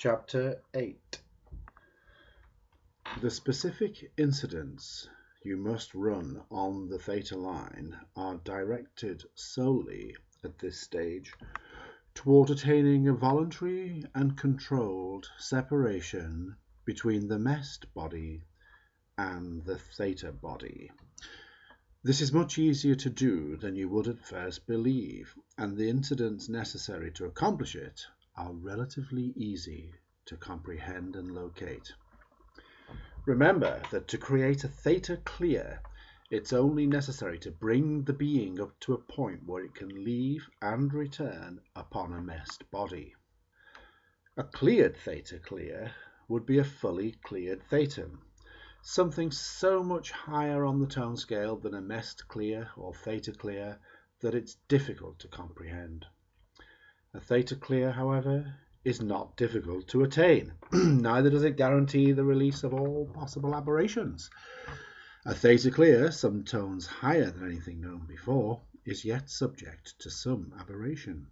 Chapter 8. The specific incidents you must run on the theta line are directed solely at this stage toward attaining a voluntary and controlled separation between the mest body and the theta body. This is much easier to do than you would at first believe, and the incidents necessary to accomplish it are relatively easy to comprehend and locate. Remember that to create a theta clear, it's only necessary to bring the being up to a point where it can leave and return upon a mest body. A cleared theta clear would be a fully cleared theta, something so much higher on the tone scale than a mest clear or theta clear that it's difficult to comprehend. A theta clear, however, is not difficult to attain. Neither does it guarantee the release of all possible aberrations. A theta clear, some tones higher than anything known before, is yet subject to some aberration,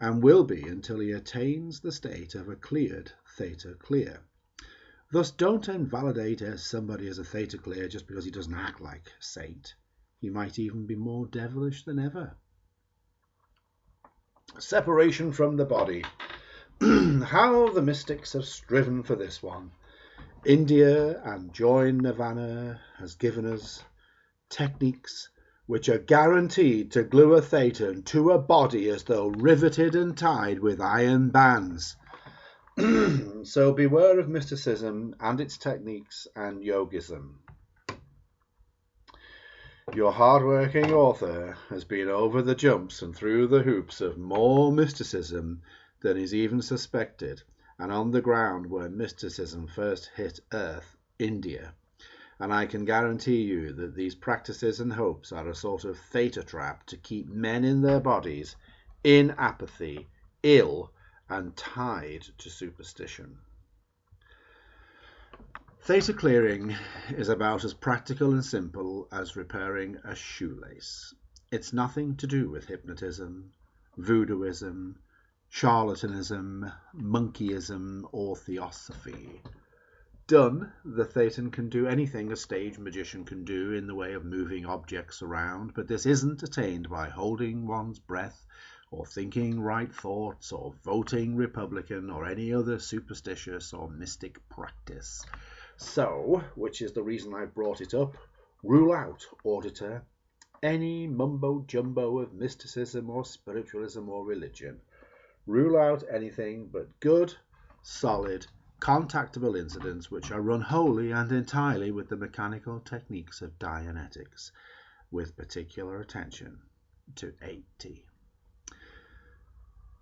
and will be until he attains the state of a cleared theta clear. Thus, don't invalidate somebody as a theta clear just because he doesn't act like a saint. He might even be more devilish than ever. Separation from the body. How the mystics have striven for this one. India and join nirvana has given us techniques which are guaranteed to glue a thetan to a body as though riveted and tied with iron bands. So beware of mysticism and its techniques and yogism. Your hard-working author has been over the jumps and through the hoops of more mysticism than is even suspected, and on the ground where mysticism first hit earth, India. And I can guarantee you that these practices and hopes are a sort of theta trap to keep men in their bodies, in apathy, ill, and tied to superstition. Theta clearing is about as practical and simple as repairing a shoelace. It's nothing to do with hypnotism, voodooism, charlatanism, monkeyism, or theosophy. Done, the thetan can do anything a stage magician can do in the way of moving objects around, but this isn't attained by holding one's breath, or thinking right thoughts, or voting Republican, or any other superstitious or mystic practice. So, which is the reason I brought it up, rule out, auditor, any mumbo-jumbo of mysticism or spiritualism or religion. Rule out anything but good, solid, contactable incidents which are run wholly and entirely with the mechanical techniques of Dianetics, with particular attention to 8T.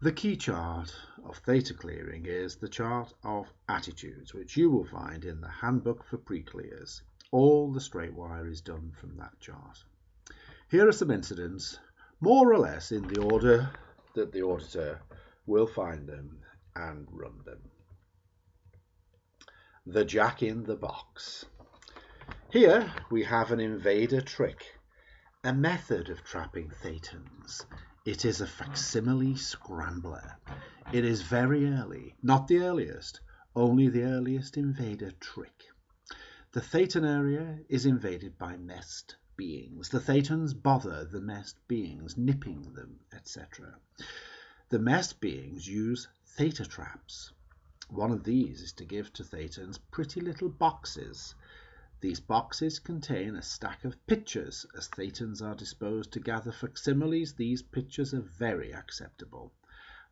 The key chart of theta clearing is the chart of attitudes, which you will find in the Handbook for Pre-Clears. All the straight wire is done from that chart. Here are some incidents, more or less in the order that the auditor will find them and run them. The Jack in the Box. Here we have an invader trick, a method of trapping thetans. It is a facsimile scrambler. It is very early, not the earliest, only the earliest invader trick. The thetan area is invaded by mest beings. The thetans bother the mest beings, nipping them, etc. The mest beings use theta traps. One of these is to give to thetans pretty little boxes. These boxes contain a stack of pictures. As thetans are disposed to gather facsimiles, these pictures are very acceptable.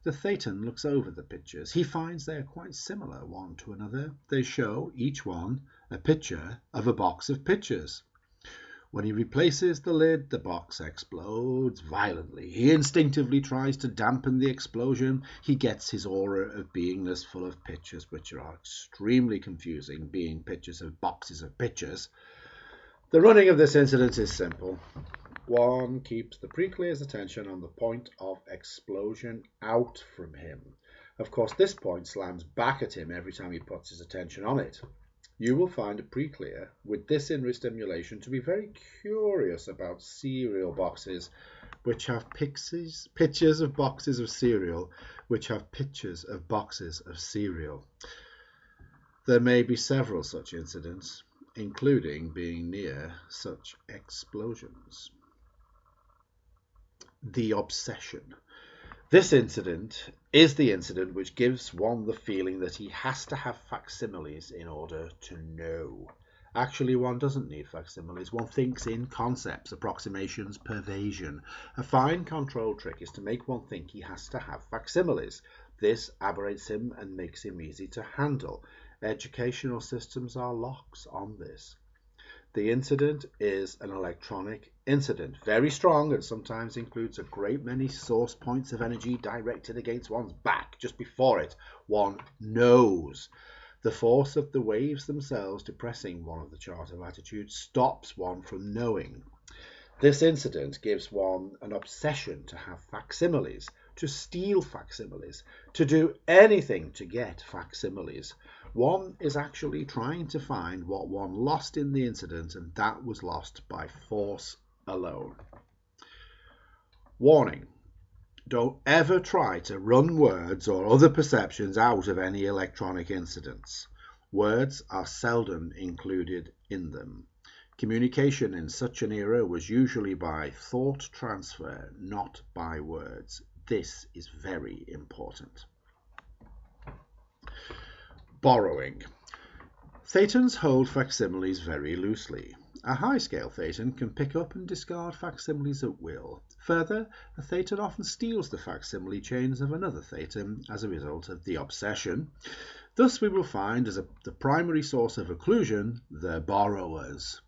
The thetan looks over the pictures. He finds they are quite similar one to another. They show, each one, a picture of a box of pictures. When he replaces the lid, the box explodes violently. He instinctively tries to dampen the explosion. He gets his aura of beingness full of pictures, which are extremely confusing, being pictures of boxes of pictures. The running of this incident is simple. One keeps the pre-clear's attention on the point of explosion out from him. Of course, this point slams back at him every time he puts his attention on it. You will find a pre-clear with this inward stimulation to be very curious about cereal boxes which have pictures of boxes of cereal, which have pictures of boxes of cereal. There may be several such incidents, including being near such explosions. The obsession. This incident is the incident which gives one the feeling that he has to have facsimiles in order to know. Actually, one doesn't need facsimiles. One thinks in concepts, approximations, pervasion. A fine control trick is to make one think he has to have facsimiles. This aberrates him and makes him easy to handle. Educational systems are locks on this. The incident is an electronic incident, very strong, and sometimes includes a great many source points of energy directed against one's back. Just before it, one knows. The force of the waves themselves depressing one of the chart of attitude stops one from knowing. This incident gives one an obsession to have facsimiles, to steal facsimiles, to do anything to get facsimiles. One is actually trying to find what one lost in the incident, and that was lost by force alone. Warning: don't ever try to run words or other perceptions out of any electronic incidents. Words are seldom included in them. Communication in such an era was usually by thought transfer, not by words. This is very important. Borrowing. Thetans hold facsimiles very loosely. A high-scale Thetan can pick up and discard facsimiles at will. Further, a Thetan often steals the facsimile chains of another Thetan as a result of the obsession. Thus we will find as the primary source of occlusion the borrowers.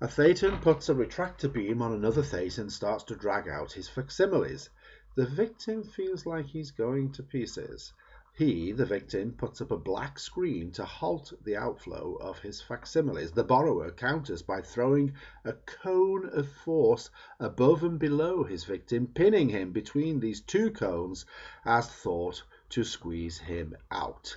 A Thetan puts a retractor beam on another Thetan and starts to drag out his facsimiles. The victim feels like he's going to pieces. He, the victim, puts up a black screen to halt the outflow of his facsimiles. The borrower counters by throwing a cone of force above and below his victim, pinning him between these two cones as thought to squeeze him out.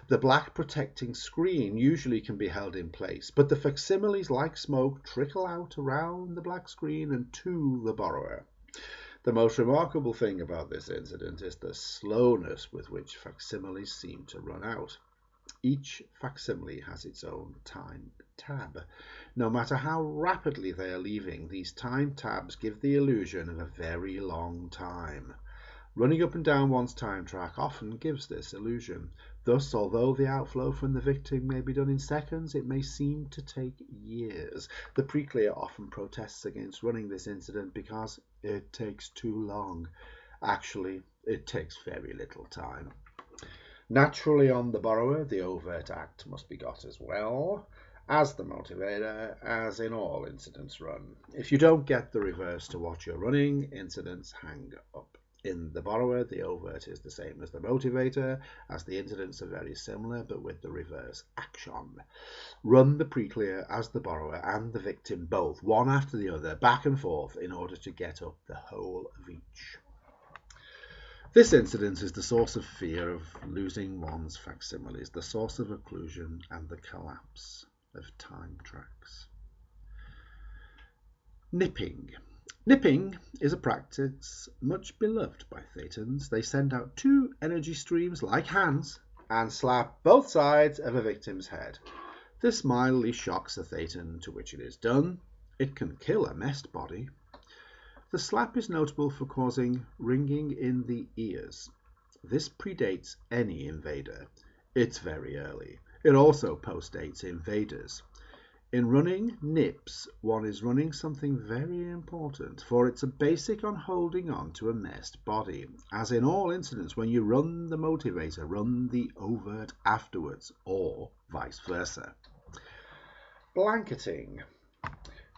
The black protecting screen usually can be held in place, but the facsimiles, like smoke, trickle out around the black screen and to the borrower. The most remarkable thing about this incident is the slowness with which facsimiles seem to run out. Each facsimile has its own time tab. No matter how rapidly they are leaving, these time tabs give the illusion of a very long time. Running up and down one's time track often gives this illusion. Thus, although the outflow from the victim may be done in seconds, it may seem to take years. The pre-clear often protests against running this incident because it takes too long. Actually, it takes very little time. Naturally, on the borrower, the overt act must be got as well as the motivator, as in all incidents run. If you don't get the reverse to what you're running, incidents hang up. In the borrower, the overt is the same as the motivator, as the incidents are very similar, but with the reverse action. Run the pre-clear as the borrower and the victim both, one after the other, back and forth, in order to get up the whole of each. This incident is the source of fear of losing one's facsimiles, the source of occlusion, and the collapse of time tracks. Nipping. Nipping is a practice much beloved by Thetans. They send out two energy streams like hands and slap both sides of a victim's head. This mildly shocks the Thetan to which it is done. It can kill a messed body. The slap is notable for causing ringing in the ears. This predates any invader. It's very early. It also postdates invaders. In running nips, one is running something very important, for it's a basic on holding on to a messed body. As in all incidents, when you run the motivator, run the overt afterwards, or vice versa. Blanketing.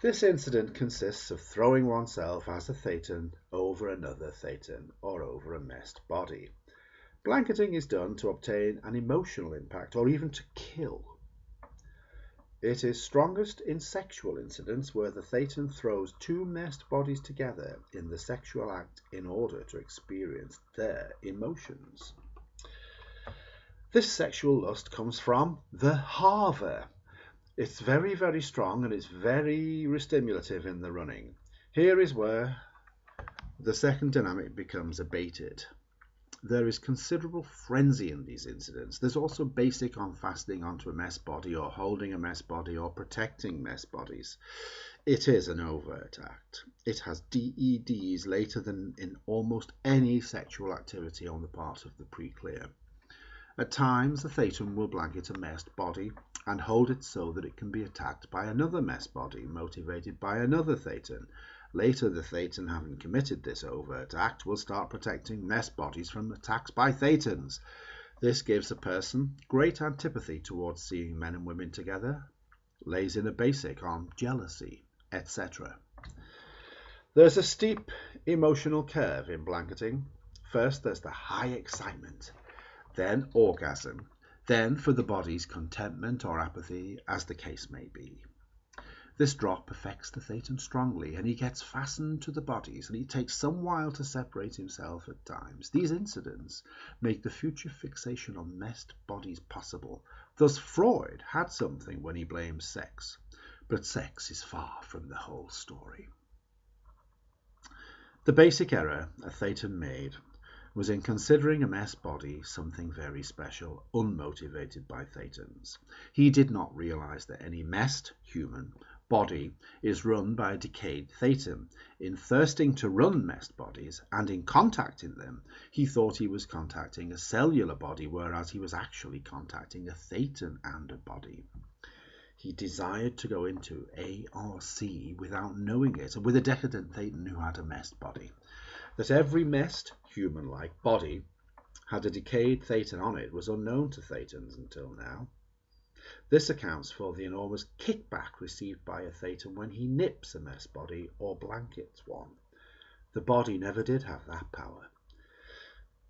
This incident consists of throwing oneself as a Thetan over another Thetan, or over a messed body. Blanketing is done to obtain an emotional impact, or even to kill. It is strongest in sexual incidents where the Thetan throws two messed bodies together in the sexual act in order to experience their emotions. This sexual lust comes from the hava. It's very, very strong and it's very restimulative in the running. Here is where the second dynamic becomes abated. There is considerable frenzy in these incidents. There's also basic on fastening onto a mess body or holding a mess body or protecting mess bodies. It is an overt act. It has DEDs later than in almost any sexual activity on the part of the pre-clear. At times, the Thetan will blanket a messed body and hold it so that it can be attacked by another mess body motivated by another Thetan. Later, the Thetan, having committed this overt act, will start protecting mess bodies from attacks by Thetans. This gives a person great antipathy towards seeing men and women together, lays in a basic on jealousy, etc. There's a steep emotional curve in blanketing. First, there's the high excitement, then orgasm, then for the body's contentment or apathy, as the case may be. This drop affects the Thetan strongly, and he gets fastened to the bodies, and he takes some while to separate himself at times. These incidents make the future fixation on messed bodies possible. Thus Freud had something when he blames sex, but sex is far from the whole story. The basic error a Thetan made was in considering a mess body something very special, unmotivated by Thetans. He did not realize that any messed human body is run by a decayed Thetan. In thirsting to run messed bodies and in contacting them, he thought he was contacting a cellular body, whereas he was actually contacting a Thetan and a body. He desired to go into ARC without knowing it, and with a decadent Thetan who had a messed body. That every messed human-like body had a decayed Thetan on it was unknown to Thetans until now. This accounts for the enormous kickback received by a Thetan when he nips a mess body or blankets one. The body never did have that power.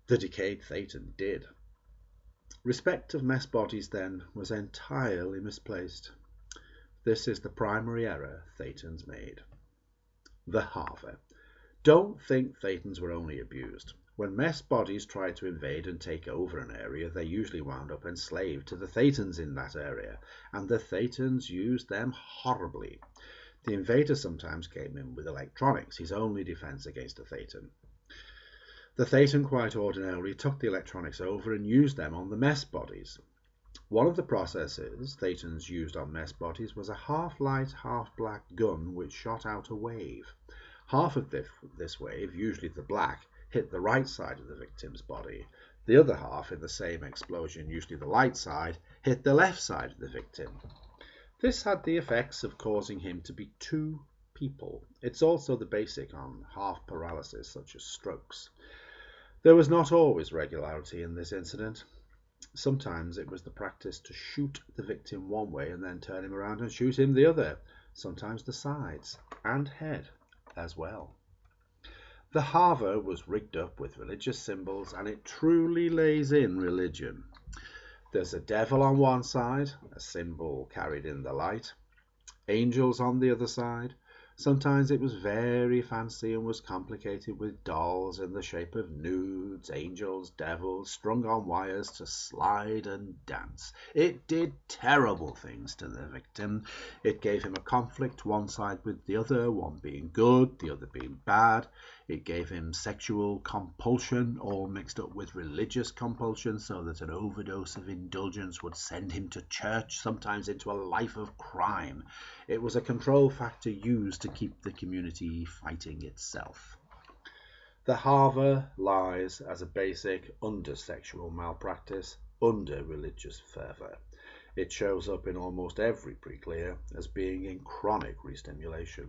The decayed Thetan did. Respect of mess bodies, then, was entirely misplaced. This is the primary error Thetans made. The Harver. Don't think Thetans were only abused. When mess bodies tried to invade and take over an area, they usually wound up enslaved to the Thetans in that area, and the Thetans used them horribly. The invader sometimes came in with electronics, his only defense against a Thetan. The Thetan quite ordinarily took the electronics over and used them on the mess bodies. One of the processes Thetans used on mess bodies was a half-light, half-black gun which shot out a wave. Half of this wave, usually the black, hit the right side of the victim's body. The other half, in the same explosion, usually the light side, hit the left side of the victim. This had the effects of causing him to be two people. It's also the basic on half paralysis, such as strokes. There was not always regularity in this incident. Sometimes it was the practice to shoot the victim one way and then turn him around and shoot him the other, sometimes the sides and head as well. The Harver was rigged up with religious symbols, and it truly lays in religion. There's a devil on one side, a symbol carried in the light, angels on the other side. Sometimes it was very fancy and was complicated with dolls in the shape of nudes, angels, devils, strung on wires to slide and dance. It did terrible things to the victim. It gave him a conflict, one side with the other, one being good, the other being bad. It gave him sexual compulsion, all mixed up with religious compulsion, so that an overdose of indulgence would send him to church, sometimes into a life of crime. It was a control factor used to keep the community fighting itself. The Harver lies as a basic under sexual malpractice, under religious fervour. It shows up in almost every pre-clear as being in chronic restimulation.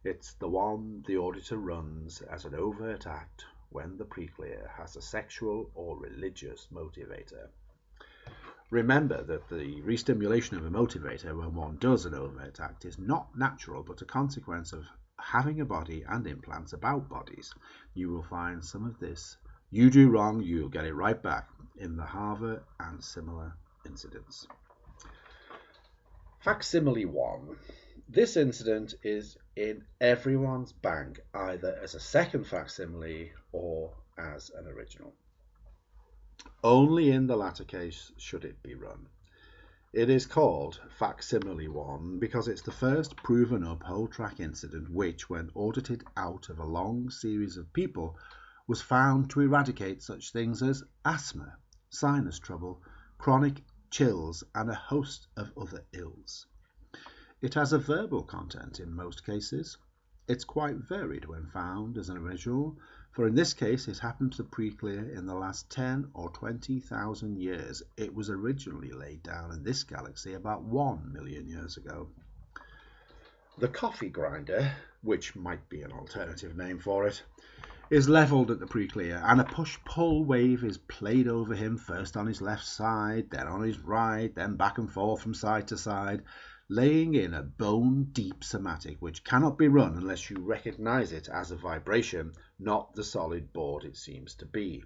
It's the one the auditor runs as an overt act when the pre-clear has a sexual or religious motivator. Remember that the restimulation of a motivator when one does an overt act is not natural but a consequence of having a body and implants about bodies. You will find some of this. You do wrong, you'll get it right back in the Harver and similar incidents. Facsimile 1. This incident is in everyone's bank, either as a second facsimile or as an original. Only in the latter case should it be run. It is called Facsimile 1 because it's the first proven up whole track incident which, when audited out of a long series of people, was found to eradicate such things as asthma, sinus trouble, chronic chills, and a host of other ills. It has a verbal content in most cases. It's quite varied when found as an original, for in this case it happened to pre-clear in the last 10 or 20,000 years. It was originally laid down in this galaxy about 1 million years ago. The coffee grinder, which might be an alternative name for it, is levelled at the pre-clear, and a push-pull wave is played over him, first on his left side, then on his right, then back and forth from side to side, laying in a bone-deep somatic which cannot be run unless you recognise it as a vibration, not the solid board it seems to be.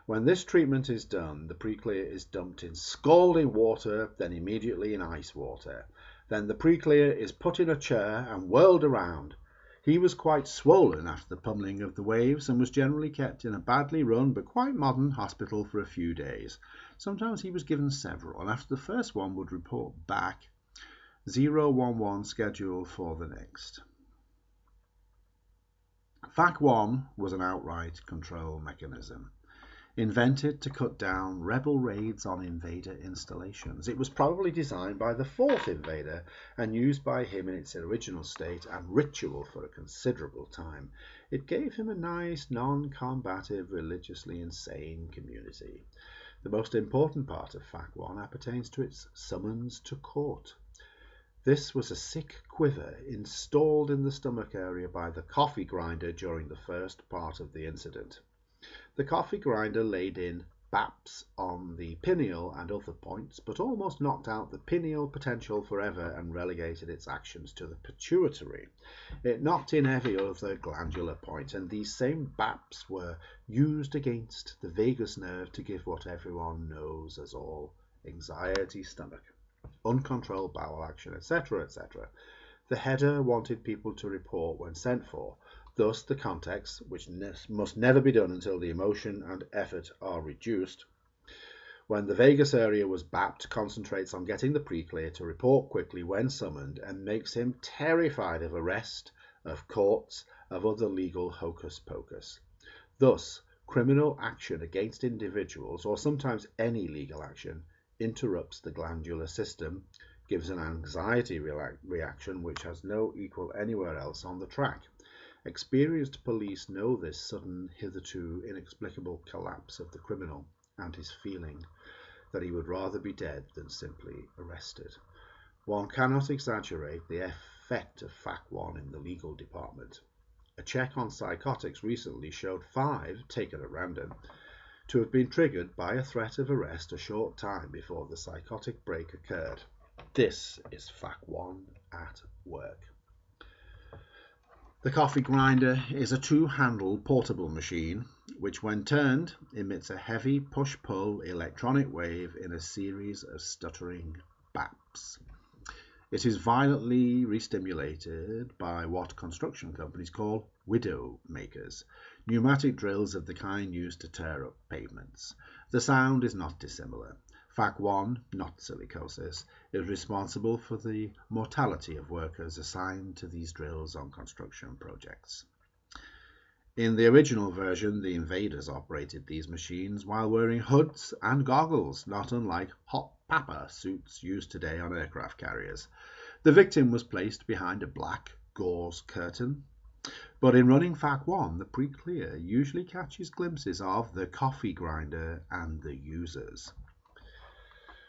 When this treatment is done, the pre-clear is dumped in scalding water, then immediately in ice water. Then the pre-clear is put in a chair and whirled around. He was quite swollen after the pummelling of the waves and was generally kept in a badly run but quite modern hospital for a few days. Sometimes he was given several, and after the first one would report back 011 schedule for the next. FAC-1 was an outright control mechanism, invented to cut down rebel raids on invader installations. It was probably designed by the fourth invader and used by him in its original state and ritual for a considerable time. It gave him a nice, non-combative, religiously insane community. The most important part of FAC-1 appertains to its summons to court. This was a sick quiver installed in the stomach area by the coffee grinder during the first part of the incident. The coffee grinder laid in baps on the pineal and other points, but almost knocked out the pineal potential forever and relegated its actions to the pituitary. It knocked in every other glandular point, and these same baps were used against the vagus nerve to give what everyone knows as all anxiety stomach, uncontrolled bowel action, etc., etc. The header wanted people to report when sent for. Thus, the context, which must never be done until the emotion and effort are reduced, when the vagus area was bapped, concentrates on getting the pre-clear to report quickly when summoned and makes him terrified of arrest, of courts, of other legal hocus-pocus. Thus, criminal action against individuals, or sometimes any legal action, interrupts the glandular system, gives an anxiety reaction which has no equal anywhere else on the track. Experienced police know this sudden, hitherto inexplicable collapse of the criminal and his feeling that he would rather be dead than simply arrested. One cannot exaggerate the effect of FAC-1 in the legal department. A check on psychotics recently showed 5, taken at random, to have been triggered by a threat of arrest a short time before the psychotic break occurred. This is FAC-1 at work. The coffee grinder is a two-handled portable machine which, when turned, emits a heavy push-pull electronic wave in a series of stuttering baps. It is violently restimulated by what construction companies call widow makers, pneumatic drills of the kind used to tear up pavements. The sound is not dissimilar. FAC-1, not silicosis, is responsible for the mortality of workers assigned to these drills on construction projects. In the original version, the invaders operated these machines while wearing hoods and goggles, not unlike hot papa suits used today on aircraft carriers. The victim was placed behind a black gauze curtain. But in running FAC-1, the pre-clear usually catches glimpses of the coffee grinder and the users.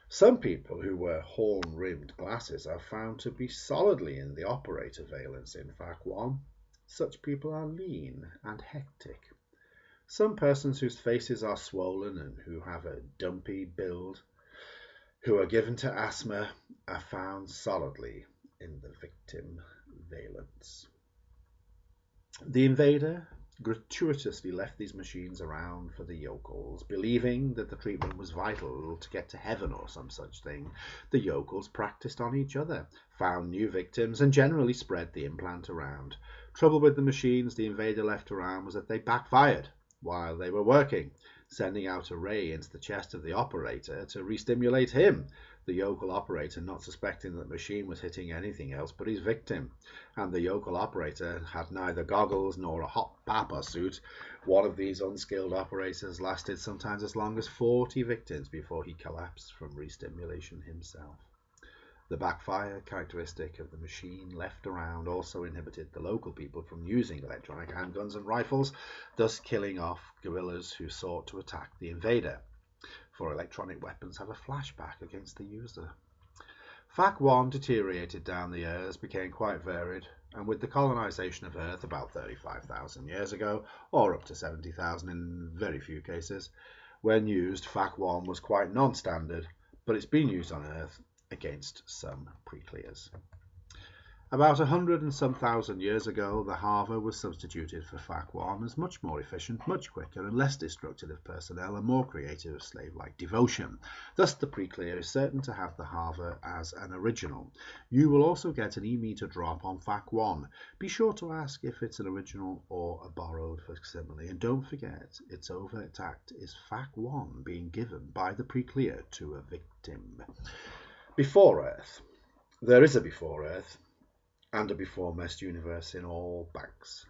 Some people who wear horn-rimmed glasses are found to be solidly in the operator valence in FAC-1. Such people are lean and hectic. Some persons whose faces are swollen and who have a dumpy build, who are given to asthma, are found solidly in the victim valence. The invader gratuitously left these machines around for the yokels, believing that the treatment was vital to get to heaven or some such thing. The yokels practiced on each other, found new victims, and generally spread the implant around. Trouble with the machines the invader left around was that they backfired while they were working, sending out a ray into the chest of the operator to re-stimulate him. the yokel operator not suspecting that the machine was hitting anything else but his victim, and the yokel operator had neither goggles nor a hot papa suit. One of these unskilled operators lasted sometimes as long as 40 victims before he collapsed from restimulation himself. The backfire characteristic of the machine left around also inhibited the local people from using electronic handguns and rifles, thus killing off guerrillas who sought to attack the invader, for electronic weapons have a flashback against the user. Fac 1 deteriorated down the years, became quite varied, and with the colonization of Earth about 35,000 years ago, or up to 70,000 in very few cases, when used, Fac 1 was quite non-standard, but it's been used on Earth against some pre-clears. About 100 and some thousand years ago, the Hava was substituted for Fac 1 as much more efficient, much quicker, and less destructive of personnel, and more creative of slave-like devotion. Thus, the pre-clear is certain to have the Hava as an original. You will also get an E-meter drop on Fac 1. Be sure to ask if it's an original or a borrowed facsimile, and don't forget its overt act is Fac 1 being given by the pre-clear to a victim. Before Earth. There is a before Earth and a before Messed universe in all banks.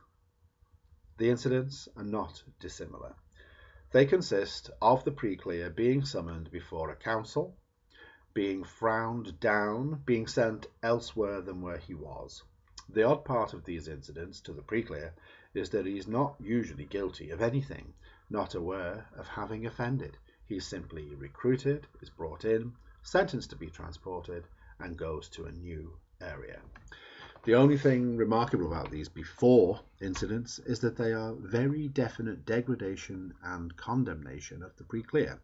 The incidents are not dissimilar. They consist of the pre-clear being summoned before a council, being frowned down, being sent elsewhere than where he was. The odd part of these incidents to the pre-clear is that he is not usually guilty of anything, not aware of having offended. He is simply recruited, is brought in, sentenced to be transported, and goes to a new area. The only thing remarkable about these before incidents is that they are very definite degradation and condemnation of the pre-clear.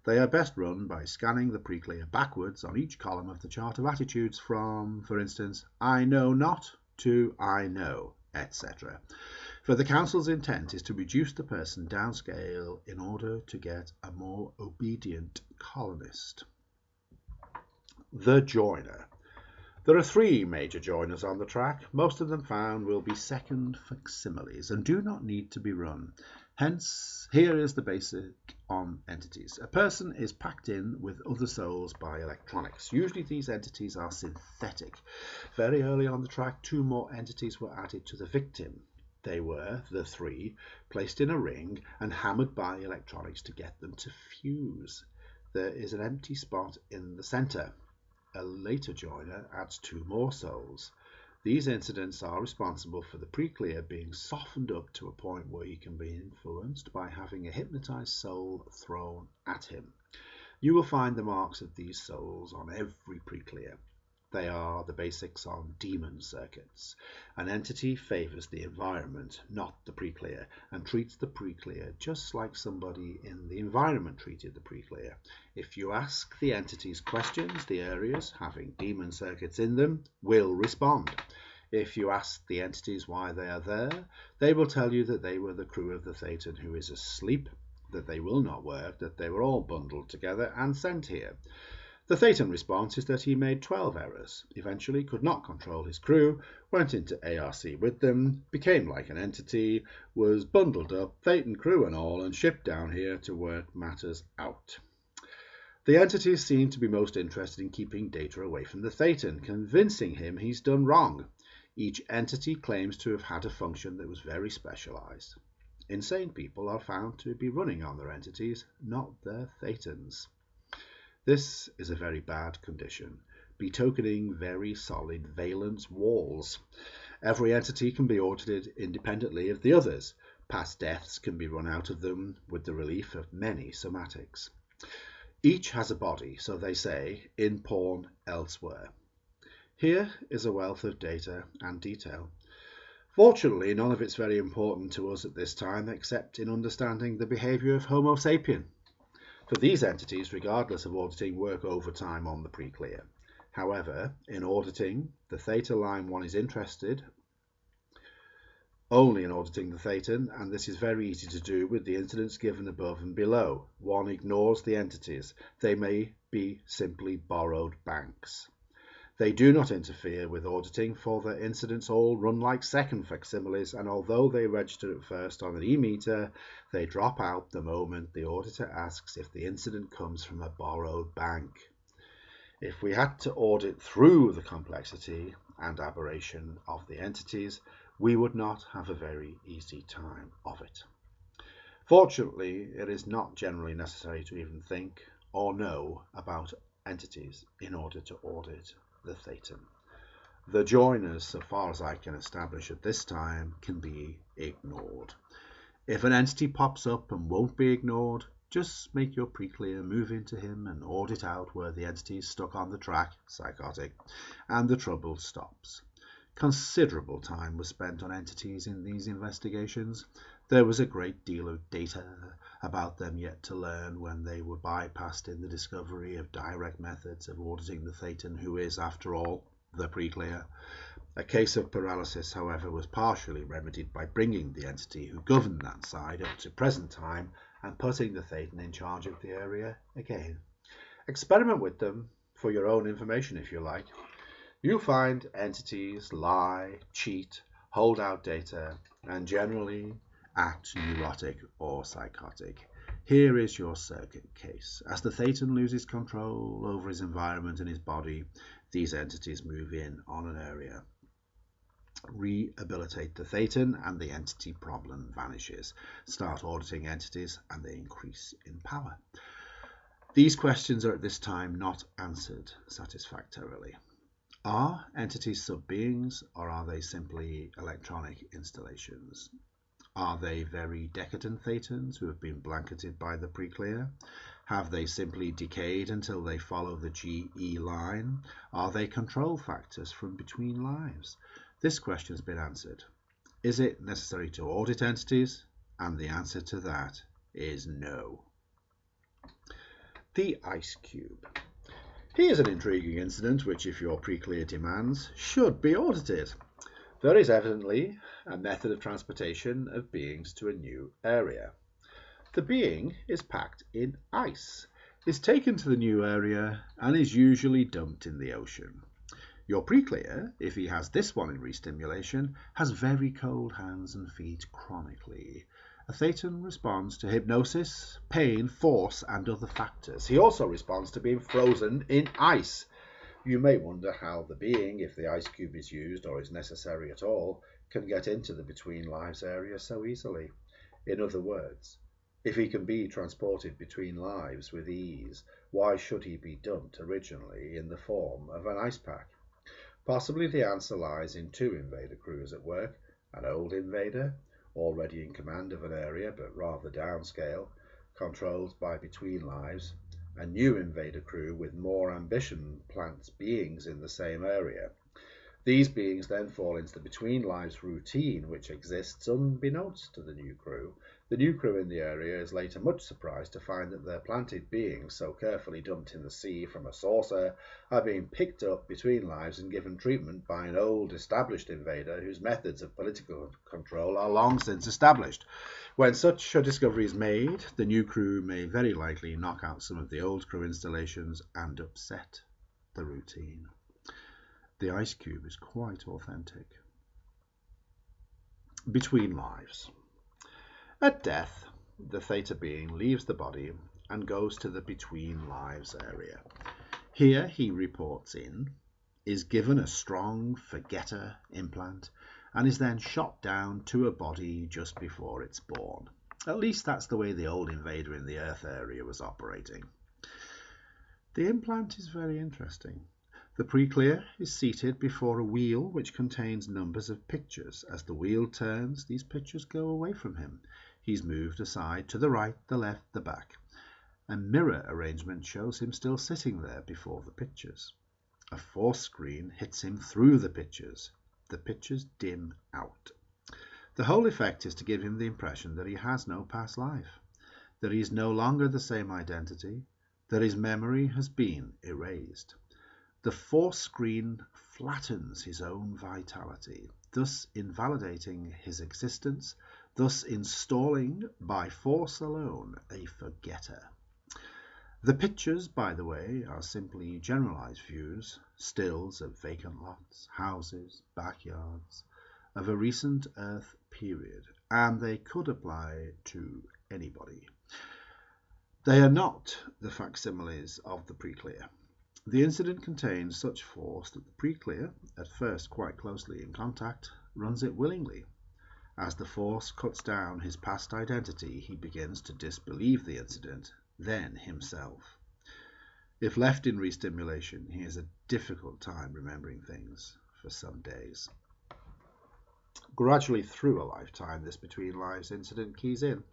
They are best run by scanning the pre-clear backwards on each column of the chart of attitudes from, for instance, I know not to I know, etc. For the council's intent is to reduce the person downscale in order to get a more obedient colonist. The joiner. There are 3 major joiners on the track. Most of them found will be second facsimiles and do not need to be run. Hence, here is the basic on entities. A person is packed in with other souls by electronics. Usually these entities are synthetic. Very early on the track, 2 more entities were added to the victim. They were, the 3, placed in a ring and hammered by electronics to get them to fuse. There is an empty spot in the center. A later joiner adds 2 more souls. These incidents are responsible for the pre-clear being softened up to a point where he can be influenced by having a hypnotized soul thrown at him. You will find the marks of these souls on every pre-clear. They are the basics on demon circuits. An entity favors the environment, not the pre-clear, and treats the pre-clear just like somebody in the environment treated the pre-clear. If you ask the entities questions, the areas having demon circuits in them will respond. If you ask the entities why they are there, they will tell you that they were the crew of the Thetan who is asleep, that they will not work, that they were all bundled together and sent here. The Thetan response is that he made 12 errors, eventually could not control his crew, went into ARC with them, became like an entity, was bundled up, Thetan crew and all, and shipped down here to work matters out. The entities seem to be most interested in keeping Data away from the Thetan, convincing him he's done wrong. Each entity claims to have had a function that was very specialized. Insane people are found to be running on their entities, not their Thetans. This is a very bad condition, betokening very solid valence walls. Every entity can be audited independently of the others. Past deaths can be run out of them with the relief of many somatics. Each has a body, so they say, in pawn elsewhere. Here is a wealth of data and detail. Fortunately, none of it's very important to us at this time, except in understanding the behavior of Homo sapien. For these entities, regardless of auditing, work overtime on the pre-clear. However, in auditing, the Theta line 1 is interested only in auditing the Thetan, and this is very easy to do with the incidents given above and below. 1 ignores the entities. They may be simply borrowed banks. They do not interfere with auditing, for their incidents all run like second facsimiles, and although they register at first on an e-meter, they drop out the moment the auditor asks if the incident comes from a borrowed bank. If we had to audit through the complexity and aberration of the entities, we would not have a very easy time of it. Fortunately, it is not generally necessary to even think or know about entities in order to audit the Thetan. The joiners, so far as I can establish at this time, can be ignored. If an entity pops up and won't be ignored, just make your pre-clear move into him and audit out where the entity is stuck on the track, psychotic, and the trouble stops. Considerable time was spent on entities in these investigations. There was a great deal of data about them yet to learn when they were bypassed in the discovery of direct methods of auditing the Thetan, who is, after all, the pre-clear. A case of paralysis, however, was partially remedied by bringing the entity who governed that side up to present time and putting the Thetan in charge of the area again. Experiment with them for your own information if you like. You'll find entities lie, cheat, hold out data, and generally act neurotic or psychotic. Here is your circuit case. As the Thetan loses control over his environment and his body, these entities move in on an area. Rehabilitate the Thetan and the entity problem vanishes. Start auditing entities and they increase in power. These questions are at this time not answered satisfactorily. Are entities sub-beings, or are they simply electronic installations? Are they very decadent Thetans who have been blanketed by the pre-clear? Have they simply decayed until they follow the GE line? Are they control factors from between lives? This question has been answered. Is it necessary to audit entities? And the answer to that is no. The ice cube. Here's an intriguing incident which, if your pre-clear demands, should be audited. There is evidently a method of transportation of beings to a new area. The being is packed in ice, is taken to the new area, and is usually dumped in the ocean. Your pre-clear, if he has this one in restimulation, has very cold hands and feet chronically. A Thetan responds to hypnosis, pain, force, and other factors. He also responds to being frozen in ice. You may wonder how the being, if the ice cube is used or is necessary at all, can get into the between lives area so easily. In other words, if he can be transported between lives with ease, why should he be dumped originally in the form of an ice pack? Possibly the answer lies in two invader crews at work, an old invader, already in command of an area but rather downscale, controlled by between lives, a new invader crew with more ambition plants beings in the same area. These beings then fall into the between lives routine which exists unbeknownst to the new crew. The new crew in the area is later much surprised to find that their planted beings, so carefully dumped in the sea from a saucer, are being picked up between lives and given treatment by an old established invader whose methods of political control are long since established. When such a discovery is made, the new crew may very likely knock out some of the old crew installations and upset the routine. The ice cube is quite authentic. Between lives. At death, the Theta being leaves the body and goes to the between lives area. Here he reports in, is given a strong forgetter implant, and is then shot down to a body just before it's born. At least that's the way the old invader in the Earth area was operating. The implant is very interesting. The pre-clear is seated before a wheel which contains numbers of pictures. As the wheel turns, these pictures go away from him. He's moved aside to the right, the left, the back. A mirror arrangement shows him still sitting there before the pictures. A force screen hits him through the pictures. The pictures dim out. The whole effect is to give him the impression that he has no past life, that he is no longer the same identity, that his memory has been erased. The force screen flattens his own vitality, thus invalidating his existence, thus installing by force alone a forgetter. The pictures, by the way, are simply generalized views, stills of vacant lots, houses, backyards, of a recent Earth period, and they could apply to anybody. They are not the facsimiles of the pre-clear. The incident contains such force that the pre-clear, at first quite closely in contact, runs it willingly. As the force cuts down his past identity, he begins to disbelieve the incident, then himself. If left in restimulation, he has a difficult time remembering things for some days. Gradually through a lifetime, this between lives incident keys in.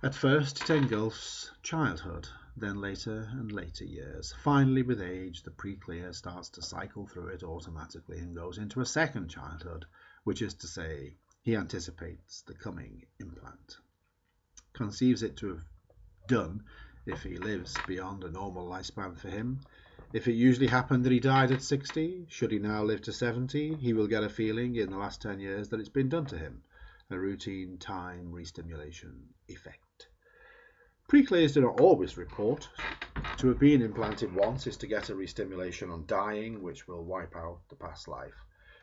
At first, it engulfs childhood, then later and later years. Finally, with age, the pre-clear starts to cycle through it automatically and goes into a second childhood, which is to say, he anticipates the coming implant, conceives it to have done if he lives beyond a normal lifespan for him. If it usually happened that he died at 60, should he now live to 70, he will get a feeling in the last 10 years that it's been done to him, a routine time restimulation effect. Pre-clears do not always report. To have been implanted once is to get a restimulation on dying, which will wipe out the past life.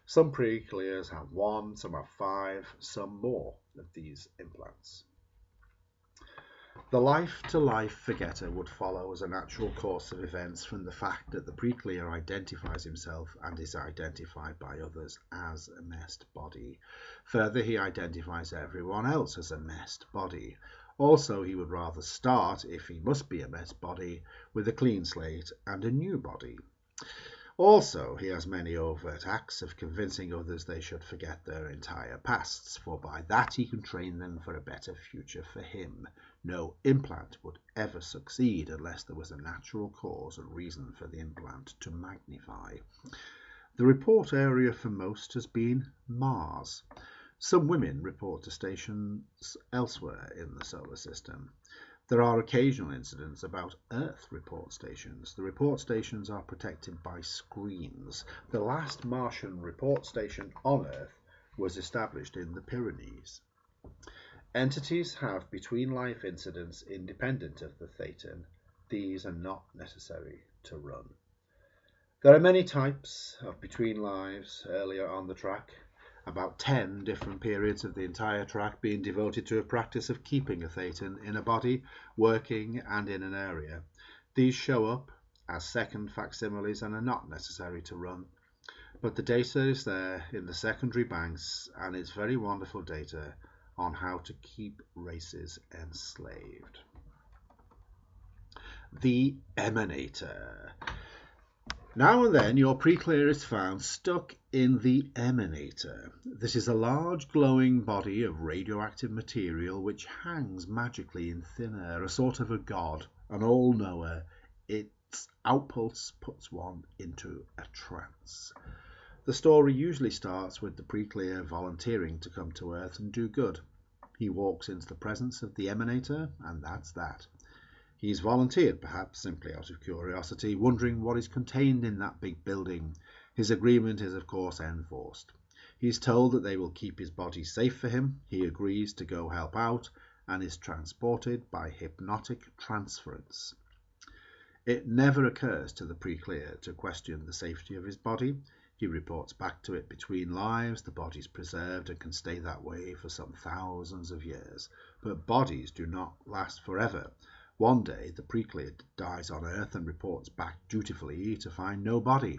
Some pre-clears have 1, some have 5, some more of these implants. The life-to-life forgetter would follow as a natural course of events from the fact that the pre-clear identifies himself and is identified by others as a messed body. Further, he identifies everyone else as a messed body. Also, he would rather start, if he must be a messed body, with a clean slate and a new body. Also, he has many overt acts of convincing others they should forget their entire pasts, for by that he can train them for a better future for him. No implant would ever succeed unless there was a natural cause and reason for the implant to magnify. The report area for most has been Mars. Some women report to stations elsewhere in the solar system. There are occasional incidents about Earth report stations. The report stations are protected by screens. The last Martian report station on Earth was established in the Pyrenees. Entities have between-life incidents independent of the Thetan. These are not necessary to run. There are many types of between lives earlier on the track. About 10 different periods of the entire track being devoted to a practice of keeping a Thetan in a body, working and in an area. These show up as second facsimiles and are not necessary to run. But the data is there in the secondary banks, and it's very wonderful data on how to keep races enslaved. The emanator. Now and then your pre-clear is found stuck in the emanator. This is a large glowing body of radioactive material which hangs magically in thin air, a sort of a god, an all-knower. Its outpulse puts one into a trance. The story usually starts with the pre-clear volunteering to come to Earth and do good. He walks into the presence of the emanator, and that's that. He's volunteered, perhaps simply out of curiosity, wondering what is contained in that big building. His agreement is, of course, enforced. He's told that they will keep his body safe for him. He agrees to go help out and is transported by hypnotic transference. It never occurs to the pre-clear to question the safety of his body. He reports back to it between lives. The body's preserved and can stay that way for some thousands of years. But bodies do not last forever. One day, the pre-clear dies on Earth and reports back dutifully to find no body.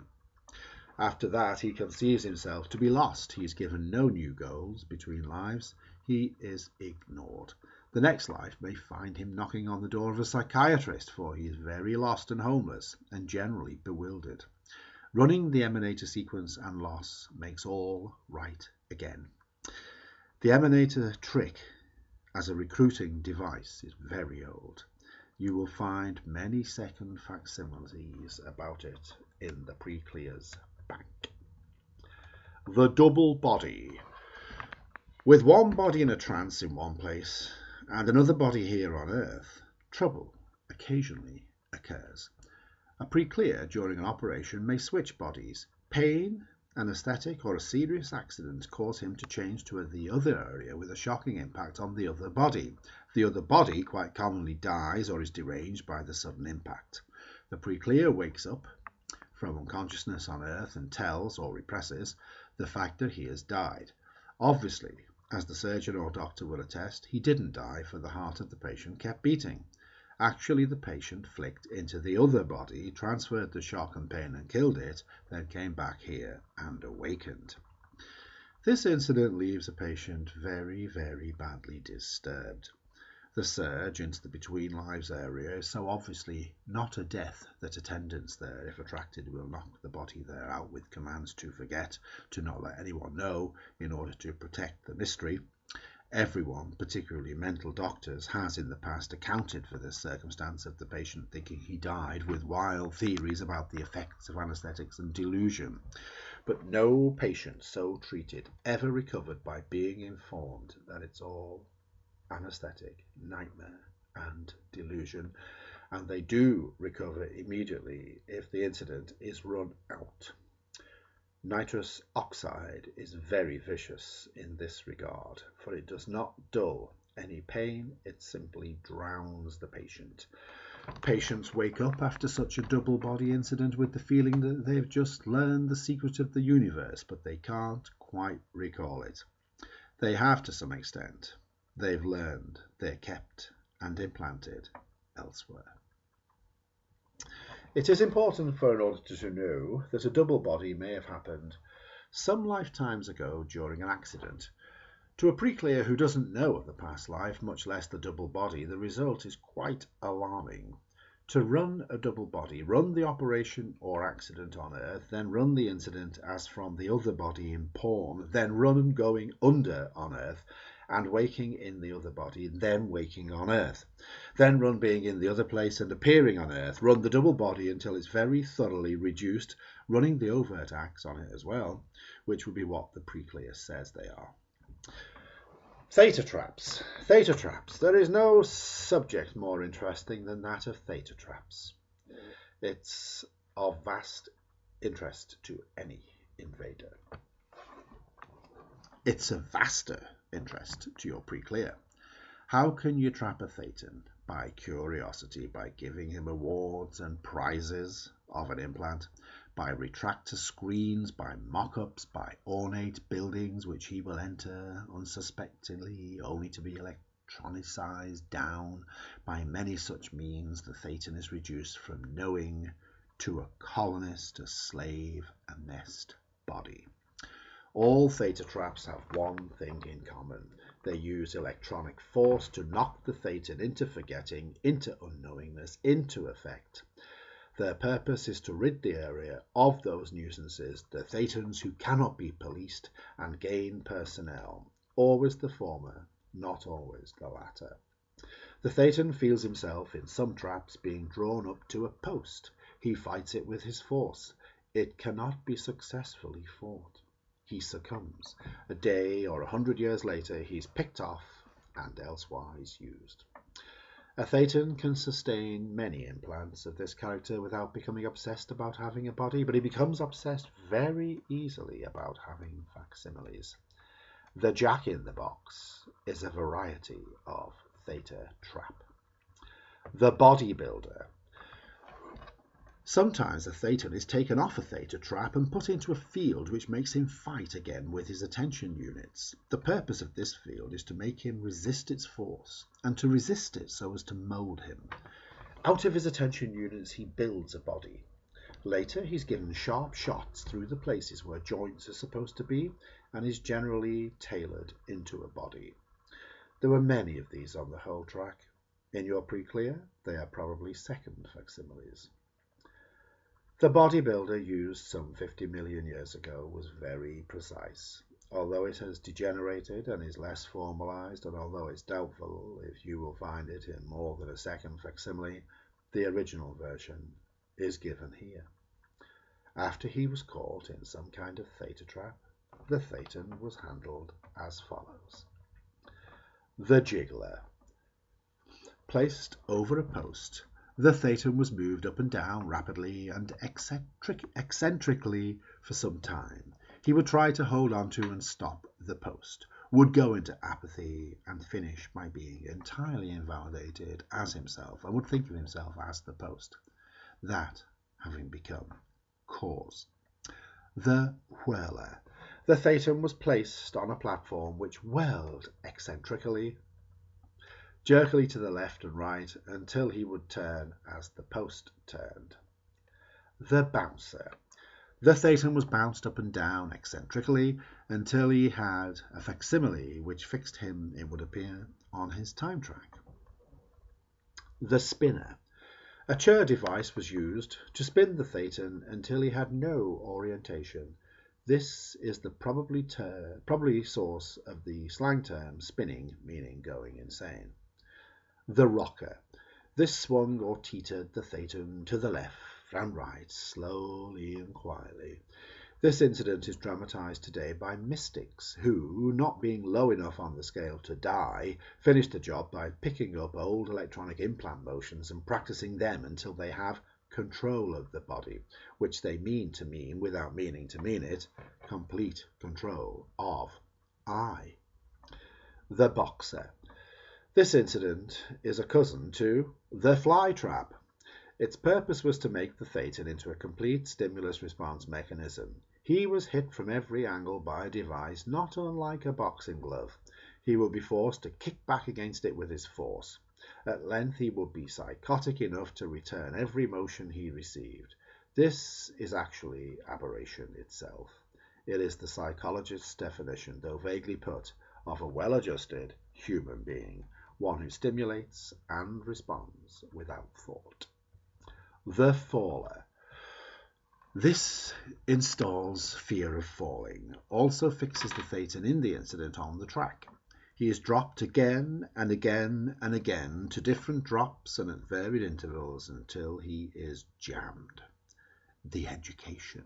After that, he conceives himself to be lost. He is given no new goals between lives. He is ignored. The next life may find him knocking on the door of a psychiatrist, for he is very lost and homeless, and generally bewildered. Running the emanator sequence and loss makes all right again. The emanator trick as a recruiting device is very old. You will find many second facsimiles about it in the pre-clear's bank. The double body. With one body in a trance in one place and another body here on Earth, trouble occasionally occurs. A pre-clear during an operation may switch bodies. Pain, anaesthetic, or a serious accident cause him to change to the other area with a shocking impact on the other body. The other body quite commonly dies or is deranged by the sudden impact. The pre-clear wakes up from unconsciousness on Earth and tells or represses the fact that he has died. Obviously, as the surgeon or doctor will attest, he didn't die, for the heart of the patient kept beating. Actually, the patient flicked into the other body, transferred the shock and pain and killed it, then came back here and awakened. This incident leaves a patient very, very badly disturbed. The surge into the between lives area is so obviously not a death that attendants there, if attracted, will knock the body there out with commands to forget, to not let anyone know, in order to protect the mystery. Everyone, particularly mental doctors, has in the past accounted for this circumstance of the patient thinking he died with wild theories about the effects of anaesthetics and delusion. But no patient so treated ever recovered by being informed that it's all anaesthetic, nightmare and delusion, and they do recover immediately if the incident is run out. Nitrous oxide is very vicious in this regard, for it does not dull any pain, it simply drowns the patient. Patients wake up after such a double body incident with the feeling that they've just learned the secret of the universe, but they can't quite recall it. They have to some extent. They've learned, they're kept and implanted elsewhere. It is important for an auditor to know that a double body may have happened some lifetimes ago during an accident. To a pre-clear who doesn't know of the past life, much less the double body, the result is quite alarming. To run a double body, run the operation or accident on Earth, then run the incident as from the other body in porn, then run going under on Earth, and waking in the other body, then waking on Earth. Then run being in the other place and appearing on Earth. Run the double body until it's very thoroughly reduced, running the overt acts on it as well, which would be what the pre-clear says they are. Theta traps. Theta traps. There is no subject more interesting than that of theta traps. It's of vast interest to any invader. It's of vaster interest to your pre-clear. How can you trap a thetan? By curiosity, by giving him awards and prizes of an implant, by retractor screens, by mock-ups, by ornate buildings which he will enter unsuspectingly, only to be electronicized down. By many such means, the thetan is reduced from knowing to a colonist, a slave, a nest body. All theta traps have one thing in common. They use electronic force to knock the thetan into forgetting, into unknowingness, into effect. Their purpose is to rid the area of those nuisances, the thetans who cannot be policed, and gain personnel. Always the former, not always the latter. The thetan feels himself, in some traps, being drawn up to a post. He fights it with his force. It cannot be successfully fought. He succumbs. A day or 100 years later, he's picked off and elsewise used. A thetan can sustain many implants of this character without becoming obsessed about having a body, but he becomes obsessed very easily about having facsimiles. The jack-in-the-box is a variety of theta trap. The bodybuilder. Sometimes a thetan is taken off a theta trap and put into a field which makes him fight again with his attention units. The purpose of this field is to make him resist its force, and to resist it so as to mould him. Out of his attention units he builds a body. Later he's given sharp shots through the places where joints are supposed to be, and is generally tailored into a body. There were many of these on the whole track. In your pre-clear, they are probably second facsimiles. The bodybuilder used some 50 million years ago was very precise. Although it has degenerated and is less formalized, and although it's doubtful if you will find it in more than a second facsimile, the original version is given here. After he was caught in some kind of theta trap, the thetan was handled as follows. The jiggler. Placed over a post, the thetan was moved up and down rapidly and eccentrically for some time. He would try to hold on to and stop the post, would go into apathy and finish by being entirely invalidated as himself, and would think of himself as the post. That having become cause. The whirler. The thetan was placed on a platform which whirled eccentrically jerkily to the left and right until he would turn as the post turned. The bouncer. The Thetan was bounced up and down eccentrically until he had a facsimile which fixed him, it would appear, on his time track. The spinner. A chair device was used to spin the Thetan until he had no orientation. This is the probably source of the slang term spinning, meaning going insane. The rocker. This swung or teetered the Thetan to the left and right, slowly and quietly. This incident is dramatized today by mystics who, not being low enough on the scale to die, finish the job by picking up old electronic implant motions and practicing them until they have control of the body, which they mean to mean, without meaning to mean it, complete control of I. The boxer. This incident is a cousin to the fly trap. Its purpose was to make the Thetan into a complete stimulus response mechanism. He was hit from every angle by a device not unlike a boxing glove. He would be forced to kick back against it with his force. At length he would be psychotic enough to return every motion he received. This is actually aberration itself. It is the psychologist's definition, though vaguely put, of a well-adjusted human being, one who stimulates and responds without thought. The faller. This installs fear of falling, also fixes the Thetan in the incident on the track. He is dropped again and again and again to different drops and at varied intervals until he is jammed. The education.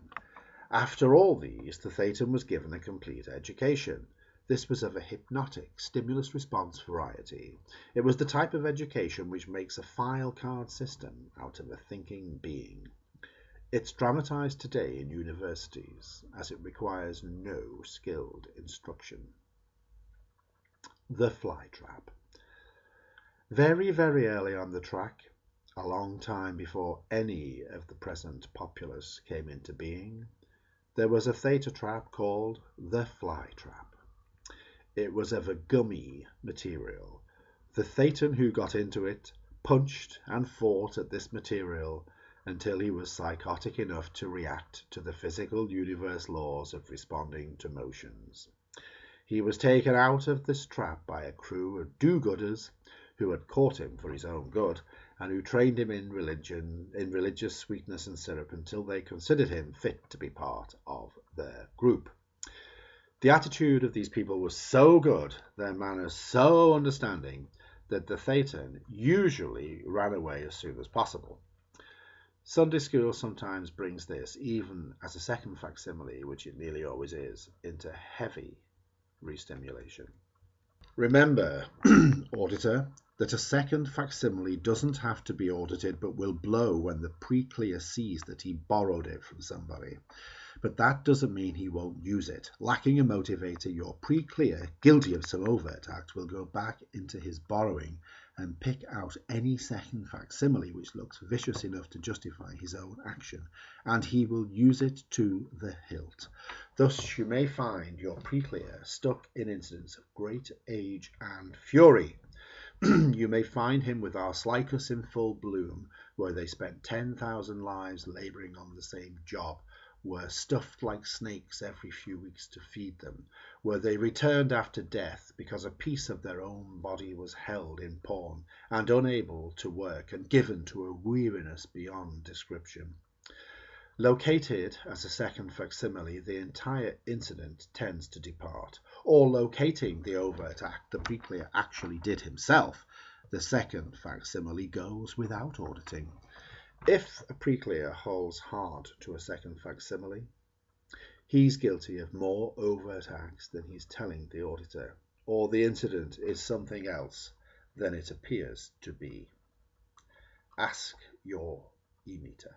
After all these, the Thetan was given a complete education. This was of a hypnotic stimulus-response variety. It was the type of education which makes a file card system out of a thinking being. It's dramatized today in universities, as it requires no skilled instruction. The fly trap. Very, very early on the track, a long time before any of the present populace came into being, there was a theta trap called the fly trap. It was of a gummy material. The Thetan who got into it punched and fought at this material until he was psychotic enough to react to the physical universe laws of responding to motions. He was taken out of this trap by a crew of do-gooders who had caught him for his own good and who trained him in religious sweetness and syrup until they considered him fit to be part of their group. The attitude of these people was so good, their manners so understanding, that the Thetan usually ran away as soon as possible. Sunday school sometimes brings this, even as a second facsimile, which it nearly always is, into heavy restimulation. Remember, auditor, that a second facsimile doesn't have to be audited but will blow when the pre-clear sees that he borrowed it from somebody. But that doesn't mean he won't use it. Lacking a motivator, your pre-clear, guilty of some overt act, will go back into his borrowing and pick out any second facsimile which looks vicious enough to justify his own action, and he will use it to the hilt. Thus you may find your pre-clear stuck in incidents of great age and fury. You may find him with Arslycus in full bloom, where they spent 10,000 lives labouring on the same job, were stuffed like snakes every few weeks to feed them, where they returned after death because a piece of their own body was held in pawn and unable to work and given to a weariness beyond description. Located as a second facsimile, the entire incident tends to depart, or locating the overt act the pre-clear actually did himself, the second facsimile goes without auditing. If a pre-clear holds hard to a second facsimile, he's guilty of more overt acts than he's telling the auditor, or the incident is something else than it appears to be. Ask your e-meter.